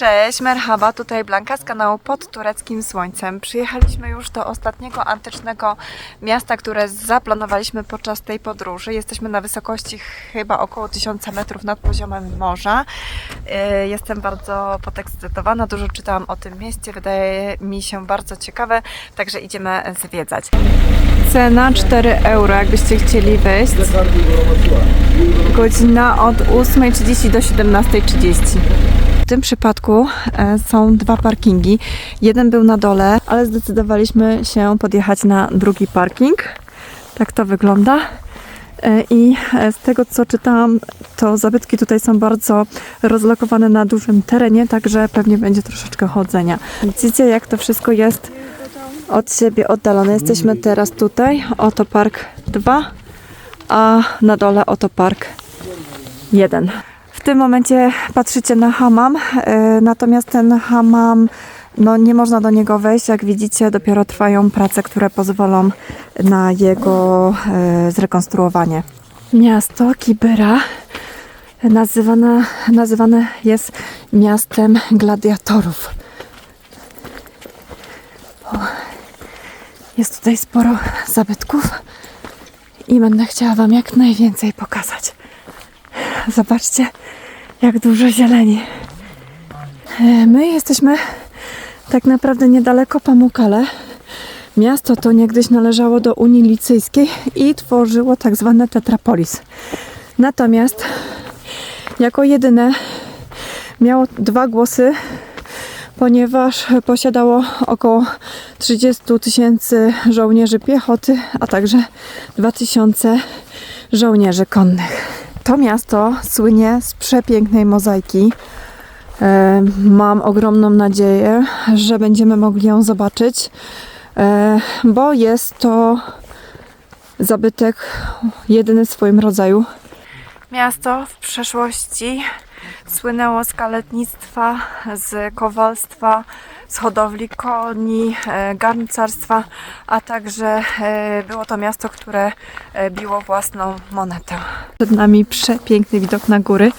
Cześć, merhaba, tutaj Blanka z kanału Pod Tureckim Słońcem. Przyjechaliśmy już do ostatniego antycznego miasta, które zaplanowaliśmy podczas tej podróży. Jesteśmy na wysokości chyba około 1000 metrów nad poziomem morza. Jestem bardzo podekscytowana, dużo czytałam o tym mieście, wydaje mi się bardzo ciekawe, także idziemy zwiedzać. Cena 4 euro, jakbyście chcieli wejść. Godzina od 8:30 do 17:30. W tym przypadku są dwa parkingi. Jeden był na dole, ale zdecydowaliśmy się podjechać na drugi parking. Tak to wygląda. I z tego, co czytałam, to zabytki tutaj są bardzo rozlokowane na dużym terenie, także pewnie będzie troszeczkę chodzenia. Widzicie, jak to wszystko jest od siebie oddalone. Jesteśmy teraz tutaj, oto park 2, a na dole oto park 1. W tym momencie patrzycie na hammam, natomiast ten hammam, no nie można do niego wejść. Jak widzicie, dopiero trwają prace, które pozwolą na jego zrekonstruowanie. Miasto Kibera nazywane jest miastem gladiatorów. Jest tutaj sporo zabytków i będę chciała Wam jak najwięcej pokazać. Zobaczcie, jak dużo zieleni. My jesteśmy tak naprawdę niedaleko Pamukkale. Miasto to niegdyś należało do Unii Licyjskiej i tworzyło tak zwane Tetrapolis. Natomiast jako jedyne miało 2 głosy, ponieważ posiadało około 30 000 żołnierzy piechoty, a także 2000 żołnierzy konnych. To miasto słynie z przepięknej mozaiki. Mam ogromną nadzieję, że będziemy mogli ją zobaczyć, bo jest to zabytek jedyny w swoim rodzaju. Miasto w przeszłości słynęło z kaletnictwa, z kowalstwa, z hodowli koni, garncarstwa, a także było to miasto, które biło własną monetę. Przed nami przepiękny widok na góry.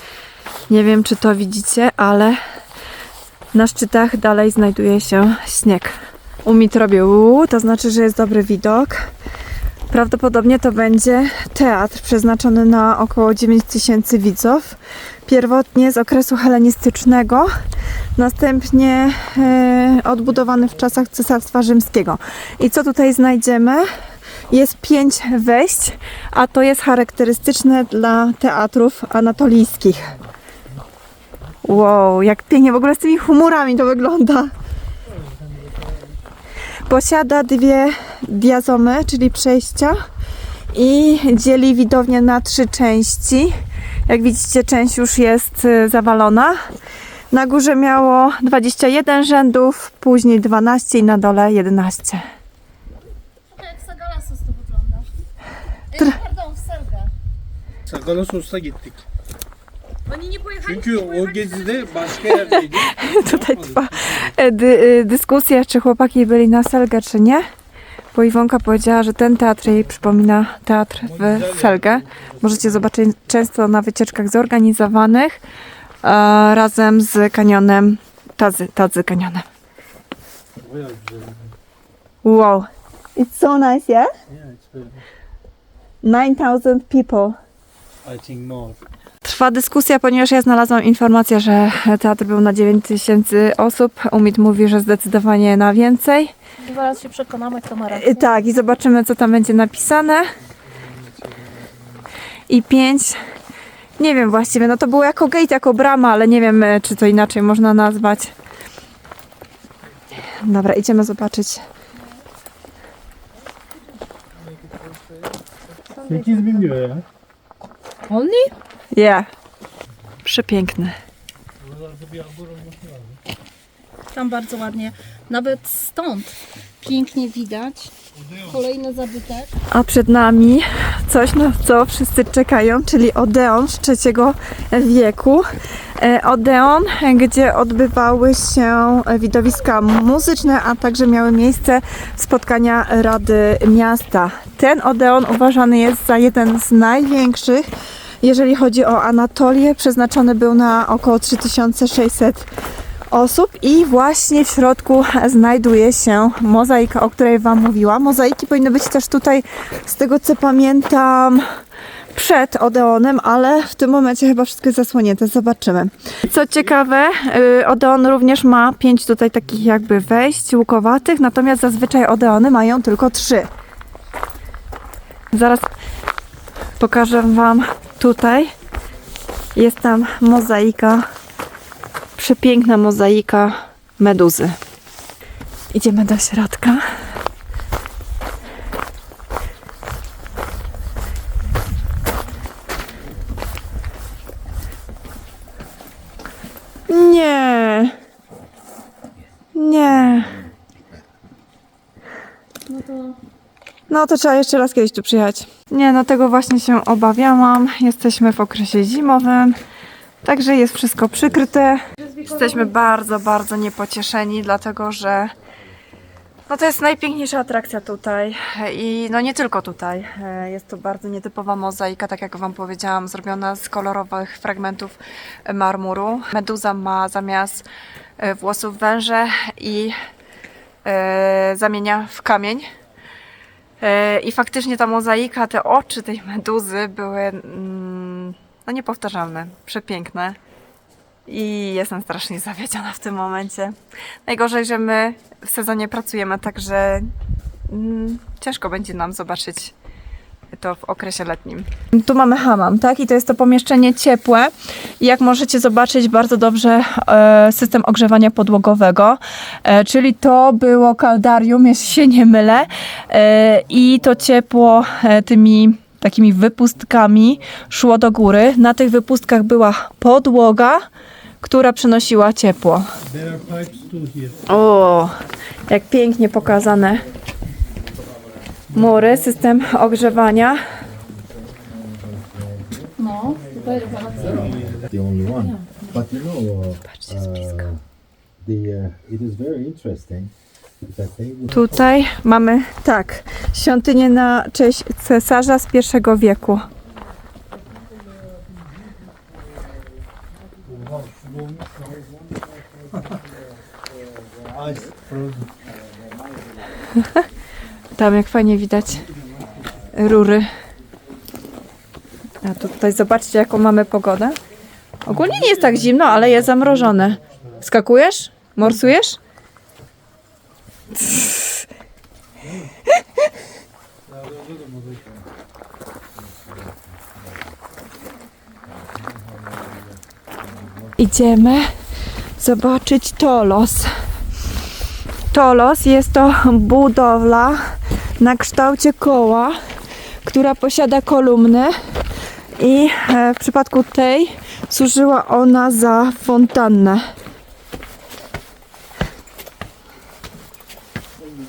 Nie wiem, czy to widzicie, ale na szczytach dalej znajduje się śnieg. Umit robi to znaczy, że jest dobry widok. Prawdopodobnie to będzie teatr przeznaczony na około 9000 widzów. Pierwotnie z okresu helenistycznego, następnie odbudowany w czasach Cesarstwa Rzymskiego. I co tutaj znajdziemy? Jest 5 wejść, a to jest charakterystyczne dla teatrów anatolijskich. Wow, jak pięknie w ogóle z tymi chmurami to wygląda. Posiada 2 diazomy, czyli przejścia, i dzieli widownię na 3 części. Jak widzicie, część już jest zawalona. Na górze miało 21 rzędów, później 12 i na dole 11. Jak Sagalassos to wygląda. Pardon, w Selga. Sagalassos'a gittik. Oni nie pojechali. Çünkü o gezide başka yerdeydik. Tutaj trwa dyskusja, czy chłopaki byli na Selgę, czy nie. Bo Iwonka powiedziała, że ten teatr jej przypomina teatr w Selgę. Możecie zobaczyć często na wycieczkach zorganizowanych razem z kanionem Tadzy kanionem. Wow, it's so nice, yeah? Yeah, it's very 9000 people. I think more. Trwa dyskusja, ponieważ ja znalazłam informację, że teatr był na 9000 osób. Umit mówi, że zdecydowanie na więcej. Zaraz się przekonamy, kto ma rację. Tak, i zobaczymy, co tam będzie napisane. I 5. Nie wiem właściwie, no to było jako gate, jako brama, ale nie wiem, czy to inaczej można nazwać. Dobra, idziemy zobaczyć. 8000 diyor ya. Only? Yeah. Przepiękny. Tam bardzo ładnie. Nawet stąd pięknie widać kolejny zabytek. A przed nami coś, na co wszyscy czekają, czyli Odeon z III wieku. Odeon, gdzie odbywały się widowiska muzyczne, a także miały miejsce spotkania Rady Miasta. Ten Odeon uważany jest za jeden z największych, jeżeli chodzi o Anatolię. Przeznaczony był na około 3600 osób i właśnie w środku znajduje się mozaika, o której Wam mówiłam. Mozaiki powinny być też tutaj, z tego co pamiętam, przed Odeonem, ale w tym momencie chyba wszystko jest zasłonięte. Zobaczymy. Co ciekawe, Odeon również ma 5 tutaj takich jakby wejść łukowatych, natomiast zazwyczaj Odeony mają tylko 3. Zaraz pokażę Wam tutaj. Jest tam mozaika, przepiękna mozaika meduzy. Idziemy do środka. Nie. Nie. No to trzeba jeszcze raz kiedyś tu przyjechać. Nie, no tego właśnie się obawiałam. Jesteśmy w okresie zimowym, także jest wszystko przykryte. Jesteśmy bardzo, bardzo niepocieszeni, dlatego że no to jest najpiękniejsza atrakcja tutaj i no nie tylko tutaj. Jest to bardzo nietypowa mozaika, tak jak Wam powiedziałam, zrobiona z kolorowych fragmentów marmuru. Meduza ma zamiast włosów węże i zamienia w kamień. I faktycznie ta mozaika, te oczy tej meduzy były no niepowtarzalne, przepiękne. I jestem strasznie zawiedziona w tym momencie. Najgorzej, że my w sezonie pracujemy, także ciężko będzie nam zobaczyć to w okresie letnim. Tu mamy hammam, tak? I to jest to pomieszczenie ciepłe. I jak możecie zobaczyć bardzo dobrze system ogrzewania podłogowego. Czyli to było kaldarium, jeśli się nie mylę. I to ciepło tymi takimi wypustkami szło do góry. Na tych wypustkach była podłoga, która przynosiła ciepło. There are pipes too here. O, jak pięknie pokazane mury, system ogrzewania. No, tutaj rewelacyjnie. The only one. But you know, it is very interesting that they would Tutaj mamy, tak, świątynię na cześć cesarza z I wieku. Ice frozen. Tam jak fajnie widać rury. A tutaj zobaczcie jaką mamy pogodę. Ogólnie nie jest tak zimno, ale jest zamrożone. Skakujesz? Morsujesz? Idziemy zobaczyć Tolos. Tolos jest to budowla na kształcie koła, która posiada kolumny i w przypadku tej służyła ona za fontannę.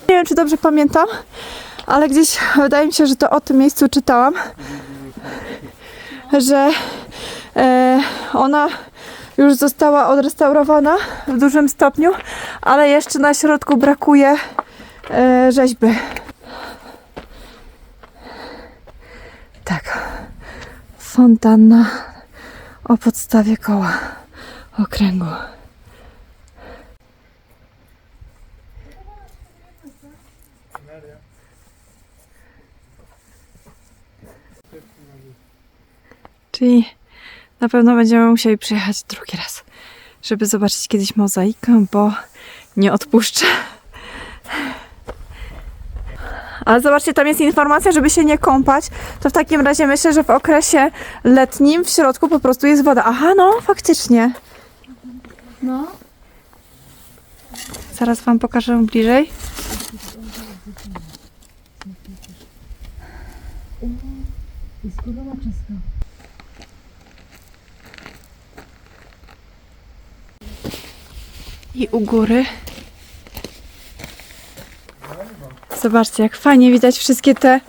Nie wiem, czy dobrze pamiętam, ale gdzieś wydaje mi się, że to o tym miejscu czytałam, że ona już została odrestaurowana w dużym stopniu, ale jeszcze na środku brakuje rzeźby. Tak, fontanna o podstawie koła okręgu. Czyli na pewno będziemy musieli przyjechać drugi raz, żeby zobaczyć kiedyś mozaikę, bo nie odpuszczę. Ale zobaczcie, tam jest informacja, żeby się nie kąpać. To w takim razie myślę, że w okresie letnim w środku po prostu jest woda. Aha, no, faktycznie. No. Zaraz Wam pokażę bliżej. I u góry. Zobaczcie, jak fajnie widać wszystkie te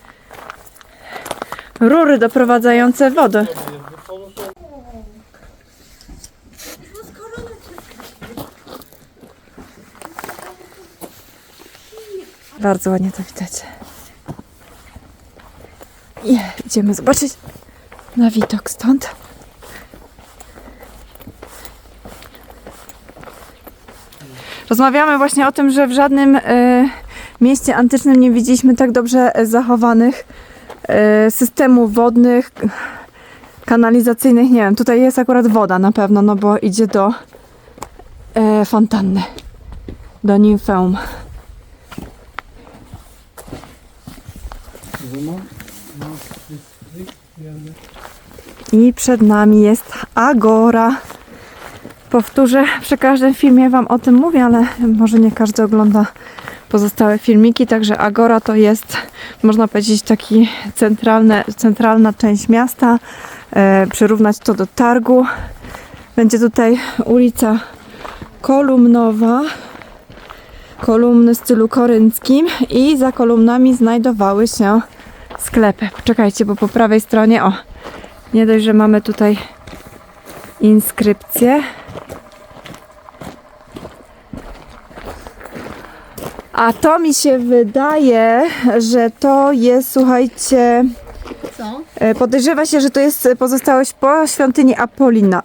rury doprowadzające wodę. Bardzo ładnie to widać. I idziemy zobaczyć na widok stąd. Rozmawiamy właśnie o tym, że w żadnym mieście antycznym nie widzieliśmy tak dobrze zachowanych systemów wodnych, kanalizacyjnych. Nie wiem, tutaj jest akurat woda na pewno, no bo idzie do fontanny, do nimfeum. I przed nami jest Agora. Powtórzę, przy każdym filmie Wam o tym mówię, ale może nie każdy ogląda pozostałe filmiki, także Agora to jest, można powiedzieć, taki centralna część miasta. Przyrównać to do targu. Będzie tutaj ulica kolumnowa, kolumny w stylu korynckim i za kolumnami znajdowały się sklepy. Poczekajcie, bo po prawej stronie, o, nie dość, że mamy tutaj inskrypcję, a to mi się wydaje, że to jest, słuchajcie, Co? podejrzewa się, że to jest pozostałość po świątyni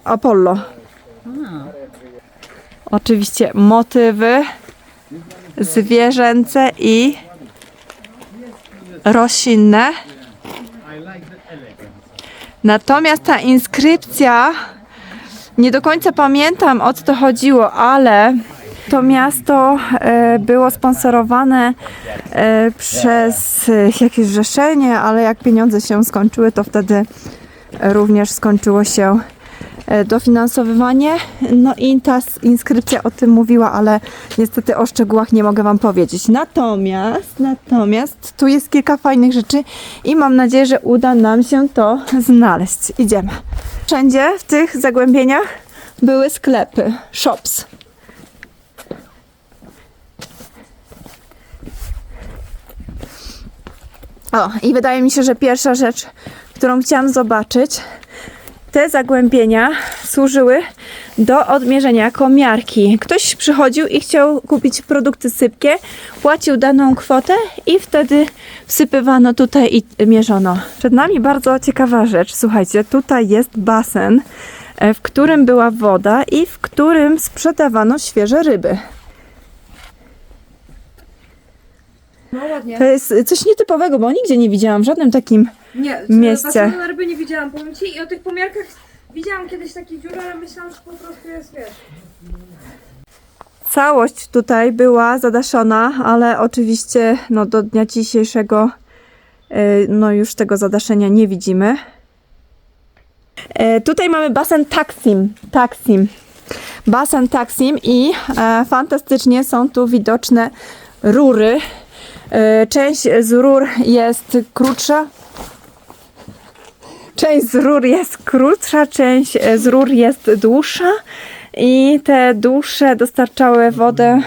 Apollo. Oczywiście motywy zwierzęce i roślinne. Natomiast ta inskrypcja, nie do końca pamiętam, o co to chodziło, ale to miasto było sponsorowane przez jakieś zrzeszenie, ale jak pieniądze się skończyły, to wtedy również skończyło się dofinansowywanie. No i ta inskrypcja o tym mówiła, ale niestety o szczegółach nie mogę Wam powiedzieć. Natomiast tu jest kilka fajnych rzeczy i mam nadzieję, że uda nam się to znaleźć. Idziemy. Wszędzie w tych zagłębieniach były sklepy, shops. O, i wydaje mi się, że pierwsza rzecz, którą chciałam zobaczyć, te zagłębienia służyły do odmierzenia jako miarki. Ktoś przychodził i chciał kupić produkty sypkie, płacił daną kwotę i wtedy wsypywano tutaj i mierzono. Przed nami bardzo ciekawa rzecz. Słuchajcie, tutaj jest basen, w którym była woda i w którym sprzedawano świeże ryby. No ładnie. To jest coś nietypowego, bo nigdzie nie widziałam w żadnym takim Nie, miejsce. basenu na ryby nie widziałam, powiem Ci. I o tych pomiarkach widziałam kiedyś takie dziury, ale myślałam, że po prostu jest, wiesz. Całość tutaj była zadaszona, ale oczywiście no, do dnia dzisiejszego no, już tego zadaszenia nie widzimy. Tutaj mamy basen Taksim. Basen Taksim i fantastycznie są tu widoczne rury. Część z rur jest krótsza. Część z rur jest krótsza, część z rur jest dłuższa i te dłuższe dostarczały wodę,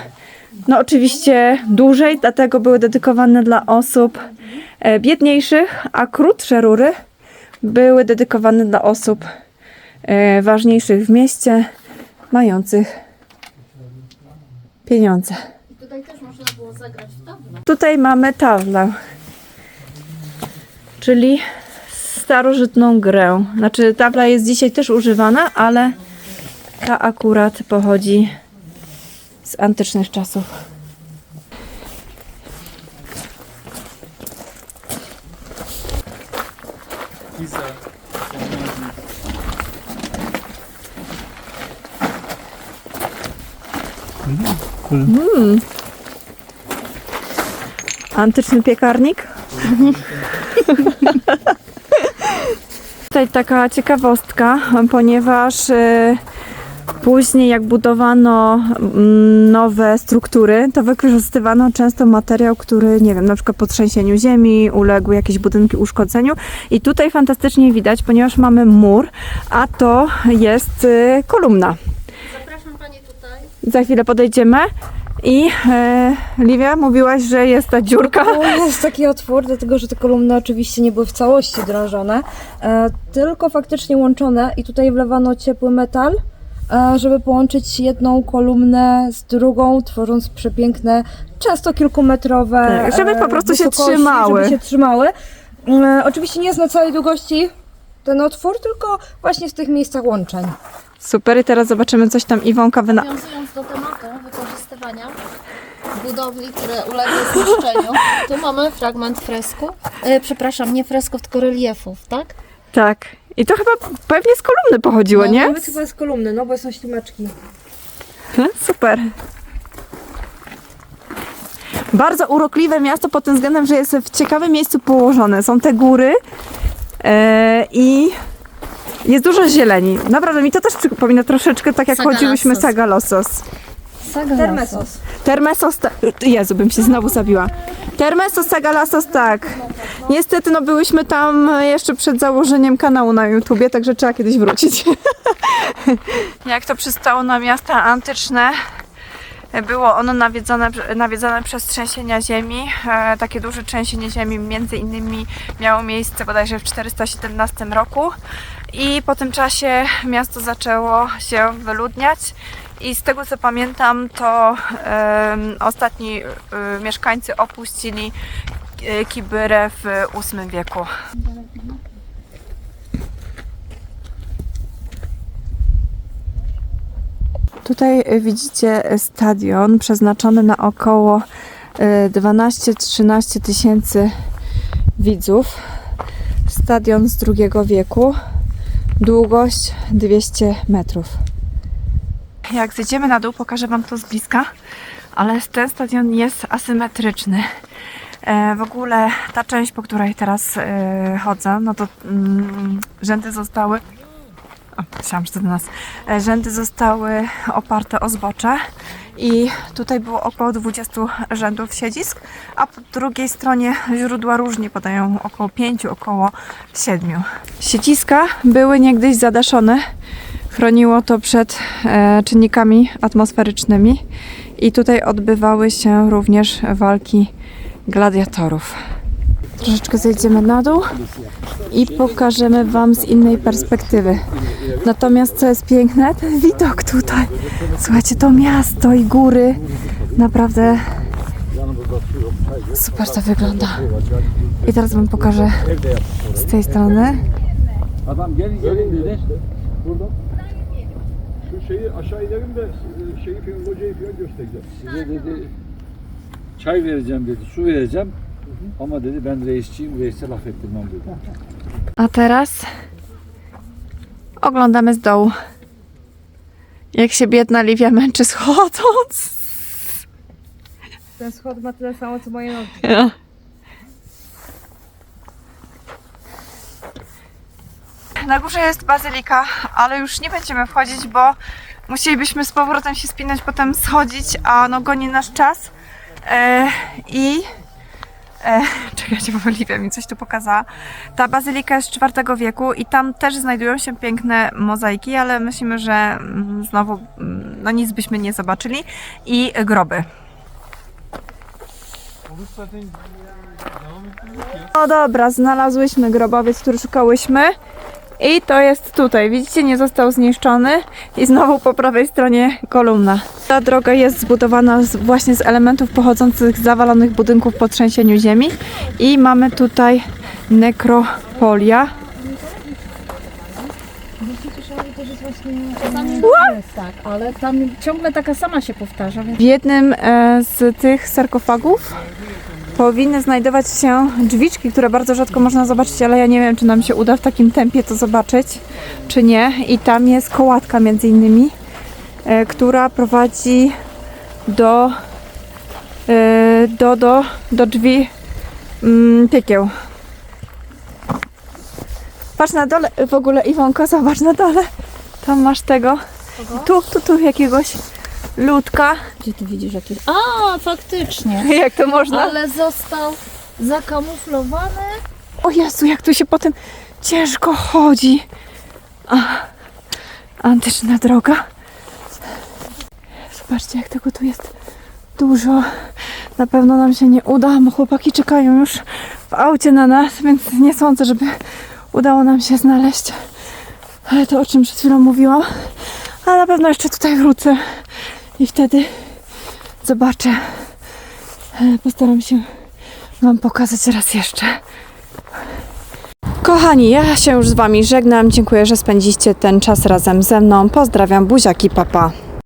no oczywiście dłużej, dlatego były dedykowane dla osób biedniejszych, a krótsze rury były dedykowane dla osób ważniejszych w mieście, mających pieniądze. I tutaj też można było zagrać w tablę. Tutaj mamy tawlę, czyli starożytną grę. Znaczy tabla jest dzisiaj też używana, ale ta akurat pochodzi z antycznych czasów. Antyczny piekarnik. Tutaj taka ciekawostka, ponieważ później jak budowano nowe struktury, to wykorzystywano często materiał, który, nie wiem, na przykład po trzęsieniu ziemi uległy jakieś budynki uszkodzeniu. I tutaj fantastycznie widać, ponieważ mamy mur, a to jest kolumna. Zapraszam Panie tutaj. Za chwilę podejdziemy. I Liwia, mówiłaś, że jest ta dziurka. To jest taki otwór, dlatego że te kolumny oczywiście nie były w całości drążone, tylko faktycznie łączone i tutaj wlewano ciepły metal, żeby połączyć jedną kolumnę z drugą, tworząc przepiękne, często kilkumetrowe Tak, żeby po prostu się wysokości, trzymały. Żeby się trzymały. Oczywiście nie jest na całej długości ten otwór, tylko właśnie w tych miejscach łączeń. Super, i teraz zobaczymy, coś tam Iwonka Nawiązując do tematu wykorzystywania budowli, które uległy zniszczeniu, tu mamy fragment fresku. Przepraszam, nie fresków, tylko reliefów, tak? Tak. I to chyba pewnie z kolumny pochodziło, nie? Nawet chyba z kolumny, no bo są ślimeczki. Super. Bardzo urokliwe miasto pod tym względem, że jest w ciekawym miejscu położone. Są te góry i jest dużo zieleni. Naprawdę mi to też przypomina troszeczkę tak jak Sagalassos. chodziłyśmy Sagalassos. Termesos. Termesos, Jezu, bym się znowu zabiła. Termesos, Sagalassos, tak. Niestety, no byłyśmy tam jeszcze przed założeniem kanału na YouTubie, także trzeba kiedyś wrócić. Jak to przystało na miasta antyczne, było ono nawiedzone przez trzęsienia ziemi. Takie duże trzęsienie ziemi między innymi miało miejsce bodajże w 417 roku. I po tym czasie miasto zaczęło się wyludniać. I z tego co pamiętam, to ostatni mieszkańcy opuścili Kibyrę w VIII wieku. Tutaj widzicie stadion przeznaczony na około 12-13 tysięcy widzów. Stadion z II wieku. Długość 200 metrów. Jak zejdziemy na dół, pokażę Wam to z bliska, ale ten stadion jest asymetryczny. W ogóle ta część, po której teraz chodzę, no to rzędy zostały... O, myślałam, że to do nas. Rzędy zostały oparte o zbocze i tutaj było około 20 rzędów siedzisk, a po drugiej stronie źródła różnie podają około 5, około 7. Siedziska były niegdyś zadaszone. Chroniło to przed czynnikami atmosferycznymi i tutaj odbywały się również walki gladiatorów. Troszeczkę zejdziemy na dół i pokażemy Wam z innej perspektywy. Natomiast co jest piękne, ten widok tutaj. Słuchajcie, to miasto i góry. Naprawdę super to wygląda. I teraz Wam pokażę z tej strony. Adam gelin dedi. Burada. Şu şeyi aşağı inelim de şeyi falan hocayı falan göstereceğim. Size dedi çay vereceğim dedi, su vereceğim. Ama dedi ben reisçiyim, reise laf ettirmem dedi. A teraz oglądamy z dołu, jak się biedna Liwia męczy schodząc. Ten schod ma tyle samo co moje nogi. Ja. Na górze jest bazylika, ale już nie będziemy wchodzić, bo musielibyśmy z powrotem się spinać, potem schodzić, a no goni nasz czas. Czekajcie, bo Liwia mi coś tu pokazała. Ta bazylika jest z IV wieku i tam też znajdują się piękne mozaiki, ale myślimy, że znowu no nic byśmy nie zobaczyli. I groby. No dobra, znalazłyśmy grobowiec, który szukałyśmy. I to jest tutaj, widzicie, nie został zniszczony i znowu po prawej stronie kolumna. Ta droga jest zbudowana właśnie z elementów pochodzących z zawalonych budynków po trzęsieniu ziemi i mamy tutaj nekropolia. Jest tak, ale tam ciągle taka sama się powtarza, więc W jednym z tych sarkofagów powinny znajdować się drzwiczki, które bardzo rzadko można zobaczyć, ale ja nie wiem, czy nam się uda w takim tempie to zobaczyć, czy nie. I tam jest kołatka między innymi, która prowadzi do drzwi piekieł. Patrz na dole, w ogóle Iwonko, zobacz na dole. Tam masz tego. Tu jakiegoś ludka. gdzie ty widzisz jakieś... A, faktycznie. Jak to można? Ale został zakamuflowany. O Jezu, jak tu się potem ciężko chodzi. Antyczna droga. Zobaczcie, jak tego tu jest dużo. Na pewno nam się nie uda, bo chłopaki czekają już w aucie na nas, więc nie sądzę, żeby udało nam się znaleźć. Ale to, o czym przed chwilą mówiłam. Ale na pewno jeszcze tutaj wrócę i wtedy zobaczę. Postaram się Wam pokazać raz jeszcze. Kochani, ja się już z Wami żegnam. Dziękuję, że spędziliście ten czas razem ze mną. Pozdrawiam, buziaki, papa.